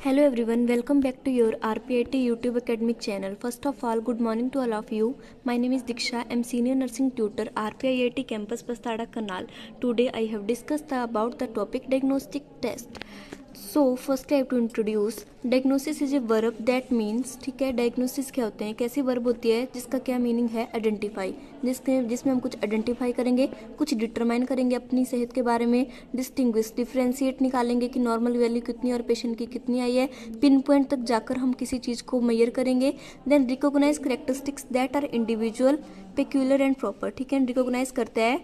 Hello everyone, welcome back to your RPIT YouTube academic channel. First of all, good morning to all of you. My name is Diksha. I'm senior nursing tutor RPIT campus Pastada Kanal. Today I have discussed about the topic diagnostic test. So firstly I have to introduce diagnosis is a verb that means, ठीक है, diagnosis क्या होते हैं, कैसी verb होती है जिसका क्या मीनिंग है, आइडेंटिफाई, जिसमें हम कुछ आइडेंटिफाई करेंगे, कुछ डिटरमाइन करेंगे अपनी सेहत के बारे में, डिस्टिंग्विश डिफ्रेंशिएट निकालेंगे कि नॉर्मल वैल्यू कितनी और पेशेंट की कितनी आई है, पिन पॉइंट तक जाकर हम किसी चीज़ को मेजर करेंगे, then recognise characteristics that are individual peculiar and proper, ठीक है, रिकॉग्नाइज करता है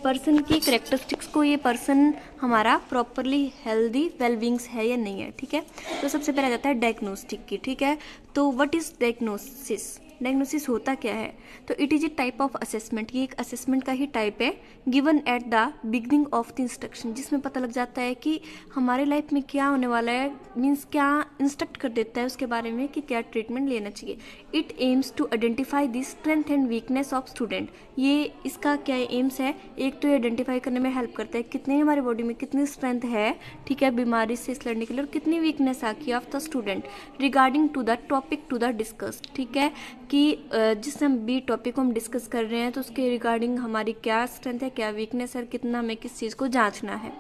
पर्सन की करेक्टरिस्टिक्स को, ये पर्सन हमारा प्रॉपरली हेल्दी वेलबींग्स है या नहीं है, ठीक है। तो सबसे पहले आ जाता है डायग्नोस्टिक की, ठीक है। तो व्हाट इज डायग्नोसिस, डायग्नोसिस होता क्या है, तो it is a type of assessment, ये एक असेसमेंट का ही टाइप है, given at the beginning of the instruction, जिसमें पता लग जाता है कि हमारे लाइफ में क्या होने वाला है, मीन्स क्या इंस्ट्रक्ट कर देता है उसके बारे में कि क्या ट्रीटमेंट लेना चाहिए। It aims to identify the strength and weakness of student, ये इसका क्या एम्स है, एक तो आइडेंटिफाई करने में हेल्प करता है कितनी हमारे बॉडी में कितनी स्ट्रेंथ है, ठीक है, बीमारी से लड़ने के लिए, और कितनी वीकनेस आकी of the student regarding to the topic to the discuss, ठीक है, कि जिस हम भी टॉपिक को हम डिस्कस कर रहे हैं तो उसके रिगार्डिंग हमारी क्या स्ट्रेंथ है, क्या वीकनेस है, कितना हमें किस चीज़ को जांचना है।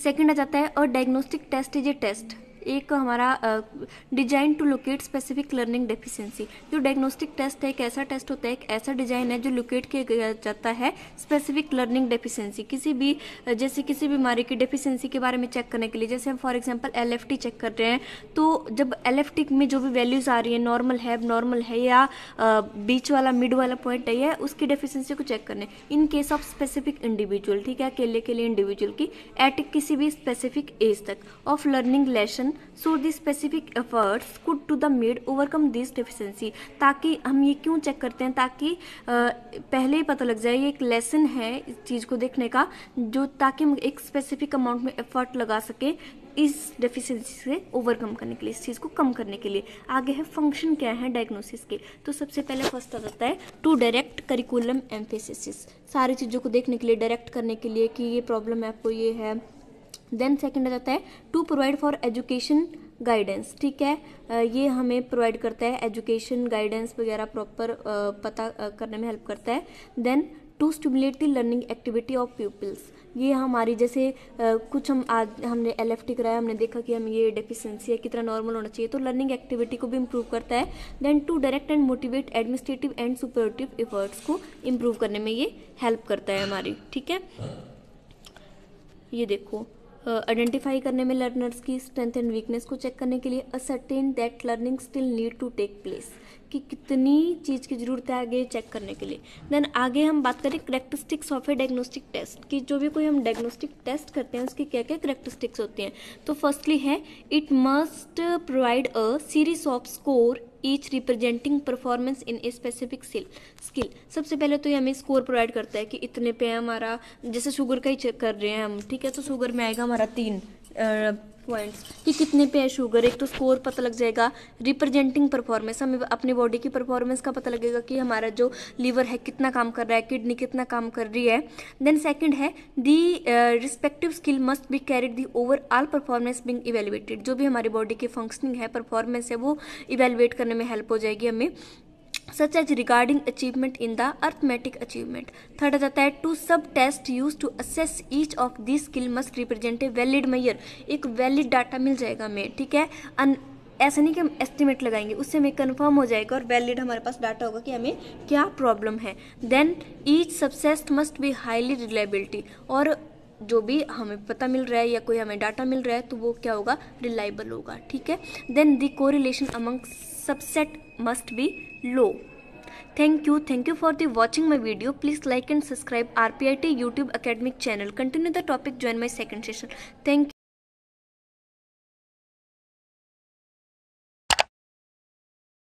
सेकंड आ जाता है और diagnostic test is a test, एक हमारा design to locate specific learning deficiency. जो डायग्नोस्टिक टेस्ट है एक ऐसा टेस्ट होता है, एक ऐसा डिजाइन है जो लोकेट किया जाता है स्पेसिफिक लर्निंग डेफिशिएंसी, किसी भी जैसे किसी बीमारी की डेफिशिएंसी के बारे में चेक करने के लिए। जैसे हम फॉर एग्जांपल LFT चेक कर रहे हैं, तो जब LFT में जो भी वैल्यूज आ रही है, नॉर्मल है, एबनॉर्मल है, या बीच वाला मिड वाला पॉइंट है, उसकी डेफिशिएंसी को चेक करने in case of specific individual, ठीक है, अकेले के लिए इंडिविजुअल की एट किसी भी स्पेसिफिक एज तक of learning lesson, so the specific efforts could to the made overcome this deficiency। ताकि हम ये क्यों चेक करते हैं, ताकि पहले ही पता लग जाए ये एक लेसन है इस चीज़ को देखने का, जो ताकि हम एक स्पेसिफिक अमाउंट में एफर्ट लगा सके इस डेफिशिएंसी से ओवरकम करने के लिए, इस चीज़ को कम करने के लिए। आगे है फंक्शन क्या है डायग्नोसिस के, तो सबसे पहले फर्स्ट आ जाता है टू डायरेक्ट करिकुलम एम्फेसिस, सारी चीज़ों को देखने के लिए, डायरेक्ट करने के लिए कि ये प्रॉब्लम है आपको, ये है। देन सेकंड आ जाता है to provide for education guidance, ठीक है, ये हमें प्रोवाइड करता है एजुकेशन गाइडेंस वगैरह प्रॉपर पता करने में हेल्प करता है। Then to stimulate the learning activity of peoples, ये हमारी जैसे कुछ हम आज हमने LFT कराया, हमने देखा कि हम ये डेफिशिएंसी है, कितना नॉर्मल होना चाहिए, तो लर्निंग एक्टिविटी को भी इम्प्रूव करता है। Then to direct and motivate administrative and supportive efforts को इम्प्रूव करने में ये हेल्प करता है हमारी, ठीक है। ये देखो आइडेंटिफाई करने में लर्नर्स की स्ट्रेंथ एंड वीकनेस को चेक करने के लिए, ascertain that learning still need to take place, कि कितनी चीज़ की ज़रूरत है आगे चेक करने के लिए। देन आगे हम बात करें characteristics of a diagnostic test, कि जो भी कोई हम डायग्नोस्टिक टेस्ट करते हैं उसकी क्या क्या करेक्टरिस्टिक्स होती हैं। तो फर्स्टली है it must provide a series off score each representing performance in a specific skill. सबसे पहले तो ये हमें स्कोर प्रोवाइड करता है कि इतने पे है हमारा, जैसे शुगर का ही चेक कर रहे हैं हम, ठीक है, तो शुगर में आएगा हमारा 3 पॉइंट्स कि कितने पे है शुगर, एक तो स्कोर पता लग जाएगा। रिप्रेजेंटिंग परफॉर्मेंस, हमें अपनी बॉडी की परफॉर्मेंस का पता लगेगा कि हमारा जो लीवर है कितना काम कर रहा है, किडनी कितना काम कर रही है। देन सेकंड है the respective skill must be carried the overall performance being evaluated, जो भी हमारी बॉडी की फंक्शनिंग है, परफॉर्मेंस है, वो इवेलुएट करने में हेल्प हो जाएगी हमें, such as regarding achievement in the arithmetic achievement। Third आ जाता है to subtest use to assess each of this skill must represent a valid measure, एक वैलिड डाटा मिल जाएगा हमें, ठीक है, ऐसा नहीं कि हम एस्टिमेट लगाएंगे, उससे हमें कंफर्म हो जाएगा और वैलिड हमारे पास डाटा होगा कि हमें क्या प्रॉब्लम है। Then each subtest must be highly reliability, और जो भी हमें पता मिल रहा है या कोई हमें डाटा मिल रहा है तो वो क्या होगा, रिलायबल होगा, ठीक है। Then the correlation among subset must be low। Thank you for the watching my video. Please like and subscribe RPIT YouTube academic channel. Continue the topic, join my second session. Thank you.